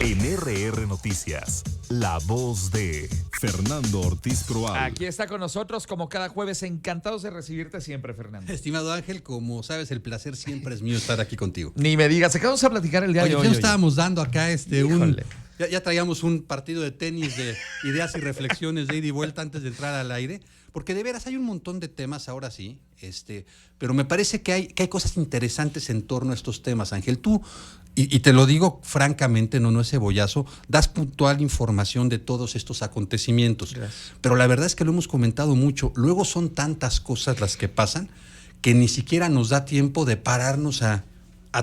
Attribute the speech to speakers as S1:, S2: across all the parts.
S1: En RR Noticias, la voz de Fernando Ortiz Proal.
S2: Aquí está con nosotros como cada jueves, encantados de recibirte siempre, Fernando.
S3: Estimado Ángel, como sabes, el placer siempre es mío estar aquí contigo.
S2: Ni me digas, ¿a qué vamos a platicar el día de hoy?
S3: Ya estábamos dando acá
S2: Híjole.
S3: ya traíamos un partido de tenis de ideas y reflexiones de ida y vuelta antes de entrar al aire, porque de veras hay un montón de temas ahora sí, pero me parece que hay cosas interesantes en torno a estos temas, Ángel. Tú, y te lo digo francamente, no es cebollazo, das puntual información de todos estos acontecimientos.
S2: Gracias.
S3: Pero la verdad es que lo hemos comentado mucho. Luego son tantas cosas las que pasan que ni siquiera nos da tiempo de pararnos a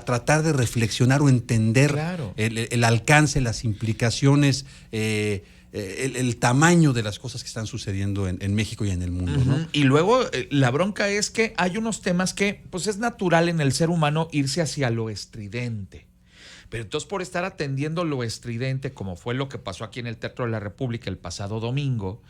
S3: tratar de reflexionar o entender
S2: Claro.
S3: el alcance, las implicaciones, el tamaño de las cosas que están sucediendo en México y en el mundo, ¿no?
S2: Y luego la bronca es que hay unos temas que pues es natural en el ser humano irse hacia lo estridente. Pero entonces por estar atendiendo lo estridente, como fue lo que pasó aquí en el Teatro de la República el pasado domingo,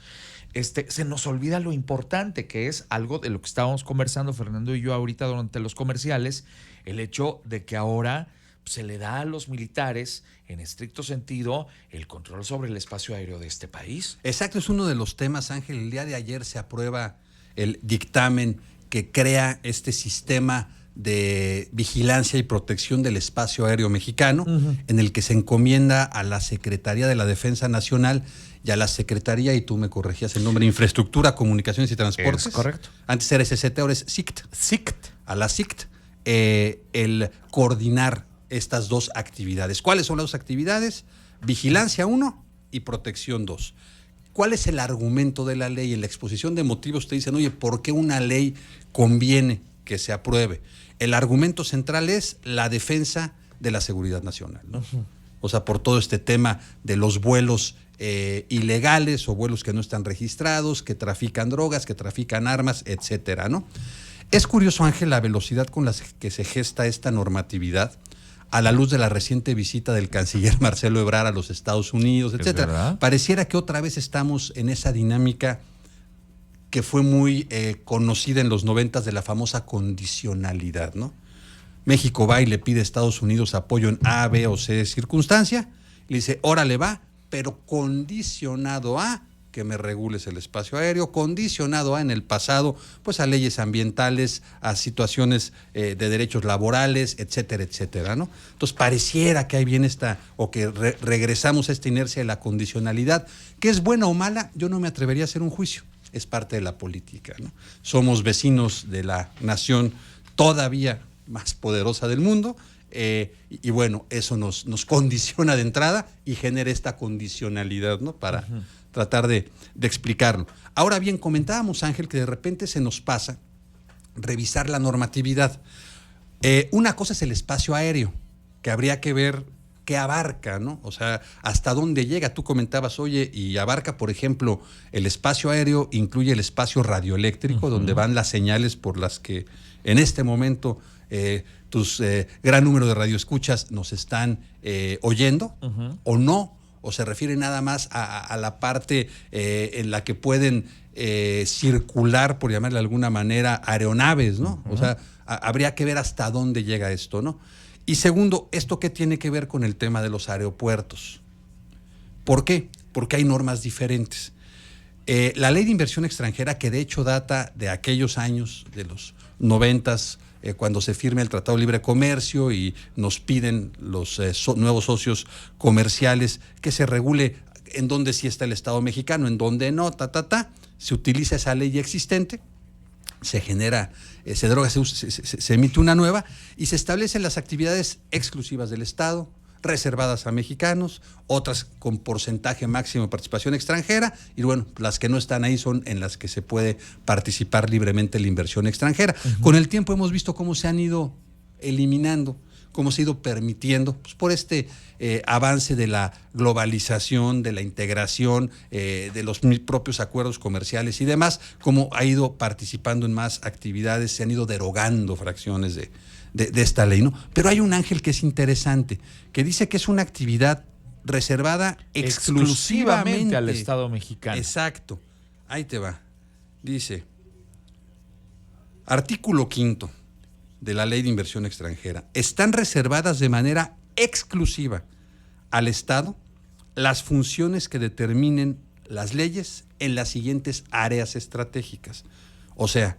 S2: se nos olvida lo importante, que es algo de lo que estábamos conversando Fernando y yo ahorita durante los comerciales, el hecho de que ahora se le da a los militares, en estricto sentido, el control sobre el espacio aéreo de este país.
S3: Exacto, es uno de los temas, Ángel. El día de ayer se aprueba el dictamen que crea este sistema de vigilancia y protección del espacio aéreo mexicano, en el que se encomienda a la Secretaría de la Defensa Nacional y a la Secretaría, y tú me corregías el nombre, Infraestructura, Comunicaciones y Transportes.
S2: Es correcto.
S3: Antes era SCT, ahora es SICT. A la SICT, el coordinar estas dos actividades. ¿Cuáles son las dos actividades? Vigilancia 1 y protección 2. ¿Cuál es el argumento de la ley? En la exposición de motivos te dicen, oye, ¿por qué una ley conviene que se apruebe? El argumento central es la defensa de la seguridad nacional, ¿no? O sea, por todo este tema de los vuelos ilegales o vuelos que no están registrados, que trafican drogas, que trafican armas, etcétera, ¿no? Es curioso, Ángel, la velocidad con la que se gesta esta normatividad a la luz de la reciente visita del canciller Marcelo Ebrard a los Estados Unidos, etcétera. Pareciera que otra vez estamos en esa dinámica que fue muy conocida en los 90s de la famosa condicionalidad, ¿no? México va y le pide a Estados Unidos apoyo en A, B o C circunstancia, y le dice, órale va, pero condicionado a que me regules el espacio aéreo, condicionado a, en el pasado, pues a leyes ambientales, a situaciones de derechos laborales, etcétera, etcétera, ¿no? Entonces pareciera que ahí viene o que regresamos a esta inercia de la condicionalidad, que es buena o mala, yo no me atrevería a hacer un juicio. Es parte de la política, ¿no? Somos vecinos de la nación todavía más poderosa del mundo, y bueno, eso nos condiciona de entrada y genera esta condicionalidad, ¿no? Para tratar de explicarlo. Ahora bien, comentábamos, Ángel, que de repente se nos pasa revisar la normatividad. Una cosa es el espacio aéreo, que habría que ver qué abarca, ¿no? O sea, hasta dónde llega. Tú comentabas, oye, y abarca, por ejemplo, el espacio aéreo, incluye el espacio radioeléctrico, donde van las señales por las que en este momento tus gran número de radioescuchas nos están oyendo, o no, o se refiere nada más a la parte en la que pueden circular, por llamarle de alguna manera, aeronaves, ¿no? O sea, habría que ver hasta dónde llega esto, ¿no? Y segundo, ¿esto qué tiene que ver con el tema de los aeropuertos? ¿Por qué? Porque hay normas diferentes. La ley de inversión extranjera, que de hecho data de aquellos años, de los 90s, cuando se firma el Tratado de Libre Comercio y nos piden los nuevos socios comerciales que se regule en dónde sí está el Estado mexicano, en dónde no, se utiliza esa ley ya existente, se genera, se deroga, se emite una nueva y se establecen las actividades exclusivas del Estado, reservadas a mexicanos, otras con porcentaje máximo de participación extranjera, y bueno, las que no están ahí son en las que se puede participar libremente la inversión extranjera. Con el tiempo hemos visto cómo se han ido eliminando, cómo se ha ido permitiendo, pues por este avance de la globalización, de la integración, de los propios acuerdos comerciales y demás, cómo ha ido participando en más actividades, se han ido derogando fracciones de esta ley, ¿no? Pero hay un, Ángel, que es interesante, que dice que es una actividad reservada exclusivamente
S2: al Estado mexicano.
S3: Exacto. Ahí te va. Dice, artículo 5 de la Ley de Inversión Extranjera. Están reservadas de manera exclusiva al Estado las funciones que determinen las leyes en las siguientes áreas estratégicas. O sea,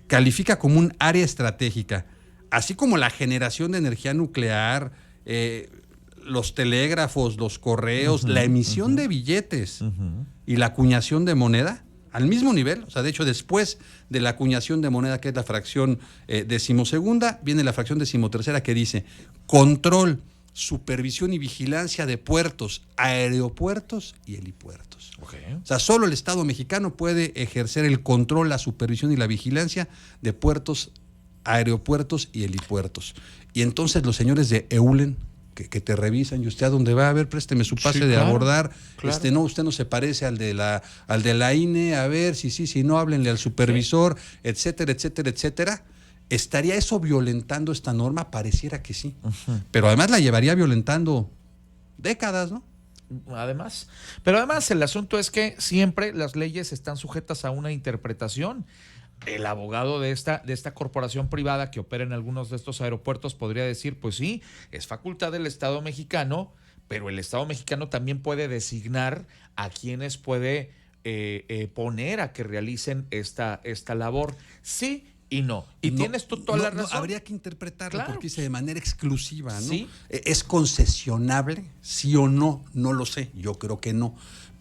S3: califica como un área estratégica, así como la generación de energía nuclear, los telégrafos, los correos, la emisión de billetes y la acuñación de moneda, al mismo nivel. O sea, de hecho, después de la acuñación de moneda, que es la fracción 12ª, viene la fracción 13ª que dice control, supervisión y vigilancia de puertos, aeropuertos y helipuertos.
S2: Okay.
S3: O sea, solo el Estado mexicano puede ejercer el control, la supervisión y la vigilancia de puertos, aeropuertos y helipuertos. Y entonces los señores de EULEN, que te revisan, y usted a dónde va, a ver, présteme su pase de abordar,
S2: claro.
S3: no, usted no se parece al de la INE, a ver, si no, háblenle al supervisor, etcétera, etcétera, etcétera. ¿Estaría eso violentando esta norma? Pareciera que sí. Pero además la llevaría violentando décadas, ¿no?
S2: Pero además el asunto es que siempre las leyes están sujetas a una interpretación. El abogado de esta corporación privada que opera en algunos de estos aeropuertos podría decir, pues sí, es facultad del Estado mexicano, pero el Estado mexicano también puede designar a quienes puede poner a que realicen esta labor. Sí y no. Y tienes tú toda la razón.
S3: No, habría que interpretarlo,
S2: claro,
S3: porque dice de manera exclusiva, ¿no?
S2: ¿Sí?
S3: ¿Es concesionable? ¿Sí o no? No lo sé. Yo creo que no.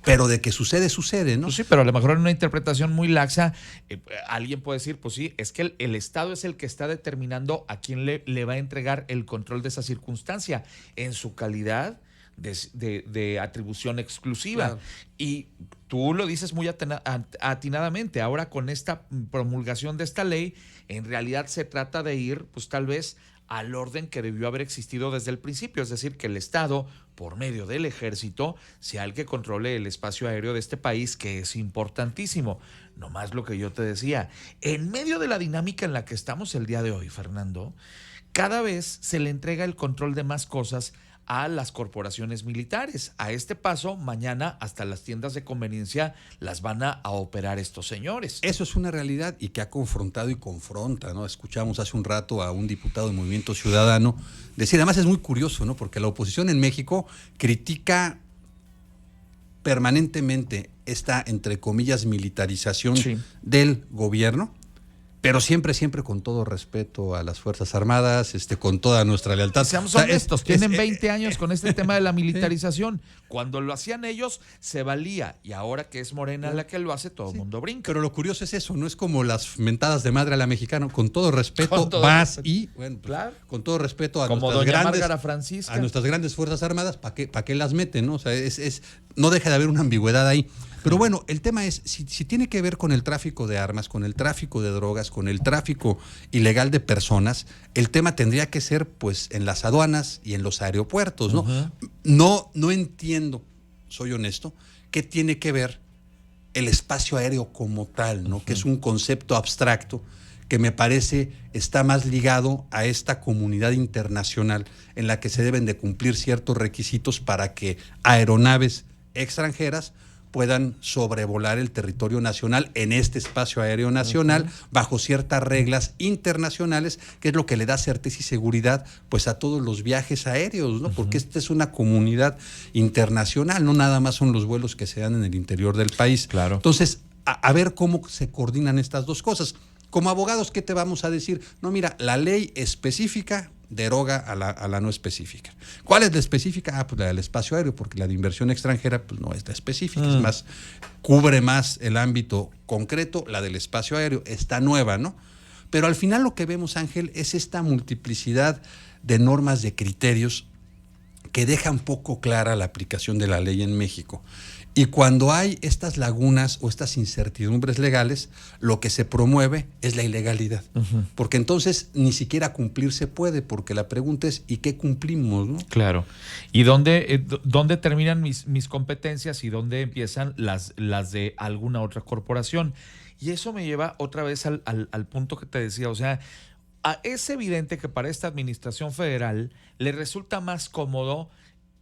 S3: Pero de que sucede, sucede, ¿no?
S2: Pues sí, pero a lo mejor en una interpretación muy laxa, alguien puede decir, pues sí, es que el Estado es el que está determinando a quién le va a entregar el control de esa circunstancia en su calidad de atribución exclusiva.
S3: Claro.
S2: Y tú lo dices muy atinadamente. Ahora, con esta promulgación de esta ley, en realidad se trata de ir, pues tal vez, al orden que debió haber existido desde el principio, es decir, que el Estado, por medio del Ejército, sea el que controle el espacio aéreo de este país, que es importantísimo. Nomás lo que yo te decía, en medio de la dinámica en la que estamos el día de hoy, Fernando, cada vez se le entrega el control de más cosas a las corporaciones militares. A este paso, mañana hasta las tiendas de conveniencia las van a operar estos señores.
S3: Eso es una realidad y que ha confrontado y confronta, ¿no? Escuchamos hace un rato a un diputado del Movimiento Ciudadano decir, además es muy curioso, ¿no? Porque la oposición en México critica permanentemente esta, entre comillas, militarización del gobierno, pero siempre con todo respeto a las Fuerzas Armadas, con toda nuestra lealtad.
S2: Seamos honestos, tienen 20 años con este tema de la militarización. Cuando lo hacían ellos, se valía. Y ahora que es Morena la que lo hace, todo el mundo brinca.
S3: Pero lo curioso es eso, no es como las mentadas de madre a la mexicana. Con todo respeto, y, bueno, pues, claro, con todo respeto a
S2: como
S3: nuestras
S2: doña
S3: grandes,
S2: Francisca,
S3: a nuestras grandes Fuerzas Armadas, ¿para qué las meten, no? O sea, no deja de haber una ambigüedad ahí. Pero bueno, el tema es, si tiene que ver con el tráfico de armas, con el tráfico de drogas, con el tráfico ilegal de personas, el tema tendría que ser, pues, en las aduanas y en los aeropuertos, ¿no? No entiendo, soy honesto, qué tiene que ver el espacio aéreo como tal, ¿no? Que es un concepto abstracto que me parece está más ligado a esta comunidad internacional en la que se deben de cumplir ciertos requisitos para que aeronaves extranjeras puedan sobrevolar el territorio nacional en este espacio aéreo nacional bajo ciertas reglas internacionales, que es lo que le da certeza y seguridad, pues, a todos los viajes aéreos, ¿no? Porque esta es una comunidad internacional, no nada más son los vuelos que se dan en el interior del país.
S2: Claro.
S3: Entonces, a ver cómo se coordinan estas dos cosas. Como abogados, ¿qué te vamos a decir? No, mira, la ley específica deroga a la no específica. ¿Cuál es la específica? Pues la del espacio aéreo, porque la de inversión extranjera pues no es la específica, es más, cubre más el ámbito concreto. La del espacio aéreo está nueva, ¿no? Pero al final lo que vemos, Ángel, es esta multiplicidad de normas, de criterios que dejan poco clara la aplicación de la ley en México. Y cuando hay estas lagunas o estas incertidumbres legales, lo que se promueve es la ilegalidad. Porque entonces ni siquiera cumplir se puede, porque la pregunta es, ¿y qué cumplimos, no?
S2: Claro. ¿Y dónde terminan mis competencias y dónde empiezan las de alguna otra corporación? Y eso me lleva otra vez al punto que te decía, o sea, es evidente que para esta administración federal le resulta más cómodo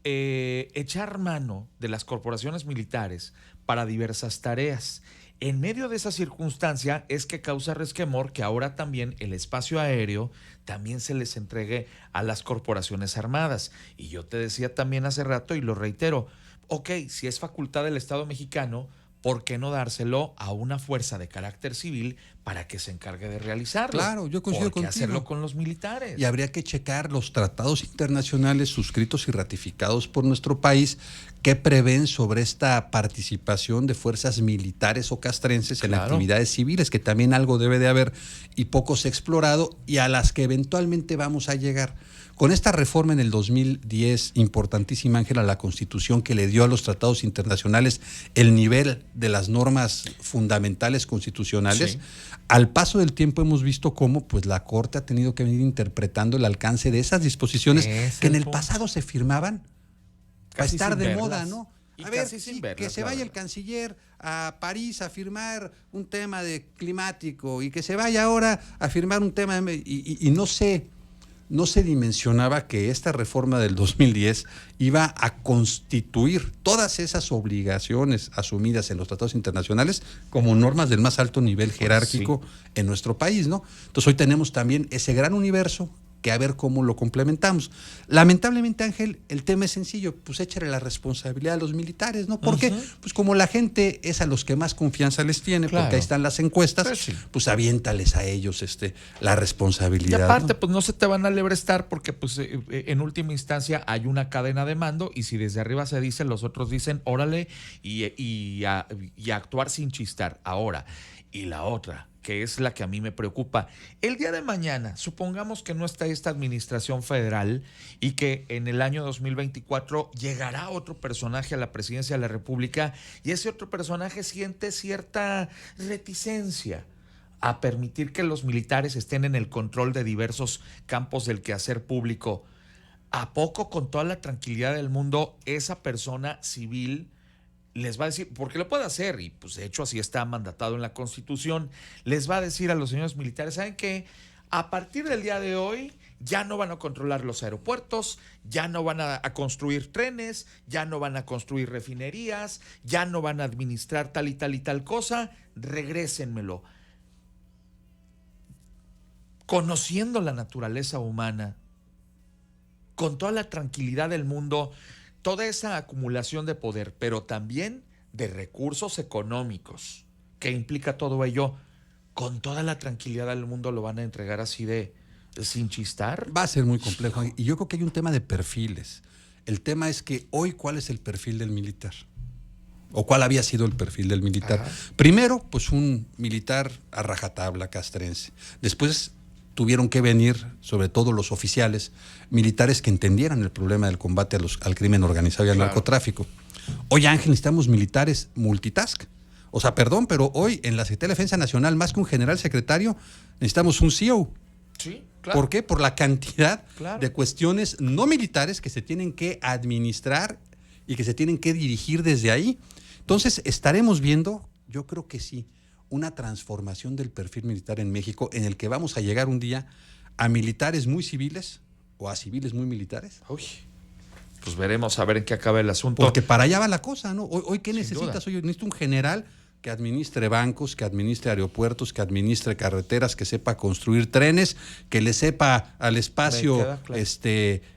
S2: echar mano de las corporaciones militares para diversas tareas. En medio de esa circunstancia es que causa resquemor que ahora también el espacio aéreo también se les entregue a las corporaciones armadas. Y yo te decía también hace rato y lo reitero, ok, si es facultad del Estado mexicano, ¿por qué no dárselo a una fuerza de carácter civil para que se encargue de realizarlo?
S3: Claro, yo coincido
S2: ¿Por qué
S3: contigo.
S2: hacerlo con los militares?
S3: Y habría que checar los tratados internacionales suscritos y ratificados por nuestro país que prevén sobre esta participación de fuerzas militares o castrenses en
S2: Claro.
S3: actividades civiles, que también algo debe de haber y poco se ha explorado y a las que eventualmente vamos a llegar. Con esta reforma en el 2010, importantísima, Ángela, la Constitución que le dio a los tratados internacionales el nivel de las normas fundamentales constitucionales,
S2: Sí.
S3: al paso del tiempo hemos visto cómo pues, la Corte ha tenido que venir interpretando el alcance de esas disposiciones
S2: Es
S3: que en
S2: el
S3: el
S2: punto.
S3: pasado se firmaban para
S2: Casi
S3: estar
S2: sin
S3: de
S2: verlas.
S3: moda, ¿no?
S2: Y
S3: A ver,
S2: casi sin
S3: sí,
S2: verlas,
S3: que se
S2: la
S3: vaya el
S2: verdad.
S3: canciller a París a firmar un tema de climático y que se vaya ahora a firmar un tema y no se dimensionaba que esta reforma del 2010 iba a constituir todas esas obligaciones asumidas en los tratados internacionales como normas del más alto nivel jerárquico en nuestro país, ¿no? Entonces hoy tenemos también ese gran universo que a ver cómo lo complementamos. Lamentablemente, Ángel, el tema es sencillo, pues échale la responsabilidad a los militares, ¿no? ¿Por qué? Pues como la gente es a los que más confianza les tiene,
S2: Claro.
S3: porque ahí están las encuestas,
S2: Pues sí.
S3: pues aviéntales a ellos la
S2: Y
S3: responsabilidad.
S2: aparte,
S3: ¿no?
S2: pues no se te van a lebrestar porque pues en última instancia hay una cadena de mando y si desde arriba se dice, los otros dicen, órale, y a actuar sin chistar. Ahora, y la otra, que es la que a mí me preocupa, el día de mañana, supongamos que no está esta administración federal y que en el año 2024 llegará otro personaje a la presidencia de la República y ese otro personaje siente cierta reticencia a permitir que los militares estén en el control de diversos campos del quehacer público. ¿A poco con toda la tranquilidad del mundo esa persona civil les va a decir, porque lo puede hacer, y pues de hecho así está mandatado en la Constitución, les va a decir a los señores militares, ¿saben qué? A partir del día de hoy ya no van a controlar los aeropuertos, ya no van a construir trenes, ya no van a construir refinerías, ya no van a administrar tal y tal y tal cosa, regrésenmelo. Conociendo la naturaleza humana, con toda la tranquilidad del mundo, toda esa acumulación de poder, pero también de recursos económicos, que implica todo ello, con toda la tranquilidad del mundo lo van a entregar así de sin chistar.
S3: Va a ser muy complejo. Y yo creo que hay un tema de perfiles. El tema es que hoy, ¿cuál es el perfil del militar? ¿O cuál había sido el perfil del militar?
S2: Ajá.
S3: Primero, pues un militar a rajatabla castrense. Después tuvieron que venir, sobre todo los oficiales, militares que entendieran el problema del combate al crimen organizado y al narcotráfico. Hoy, Ángel, necesitamos militares multitask. O sea, perdón, pero hoy en la Secretaría de Defensa Nacional, más que un general secretario, necesitamos un CEO.
S2: Sí, claro.
S3: ¿Por qué? Por la cantidad
S2: Claro.
S3: de cuestiones no militares que se tienen que administrar y que se tienen que dirigir desde ahí. Entonces, estaremos viendo, yo creo que sí, una transformación del perfil militar en México en el que vamos a llegar un día a militares muy civiles o a civiles muy militares.
S2: Uy, pues veremos a ver en qué acaba el asunto.
S3: Porque para allá va la cosa, ¿no? Hoy ¿qué
S2: Sin
S3: necesitas?
S2: duda.
S3: Hoy necesito un general que administre bancos, que administre aeropuertos, que administre carreteras, que sepa construir trenes, que le sepa al
S2: Me
S3: espacio
S2: queda claro.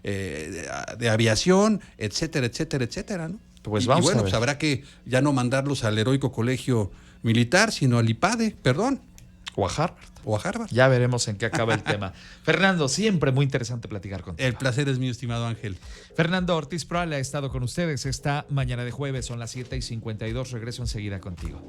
S3: de aviación, etcétera, etcétera, etcétera, ¿no?
S2: Pues
S3: Y
S2: vamos
S3: bueno,
S2: a ver.
S3: pues habrá que ya no mandarlos al heroico colegio militar, sino al IPADE, perdón,
S2: O a Harvard.
S3: o a Harvard.
S2: Ya veremos en qué acaba el tema. Fernando, siempre muy interesante platicar contigo.
S3: El placer es mío, estimado Ángel.
S2: Fernando Ortiz Proal ha estado con ustedes esta mañana de jueves, son las 7:52. Regreso enseguida contigo.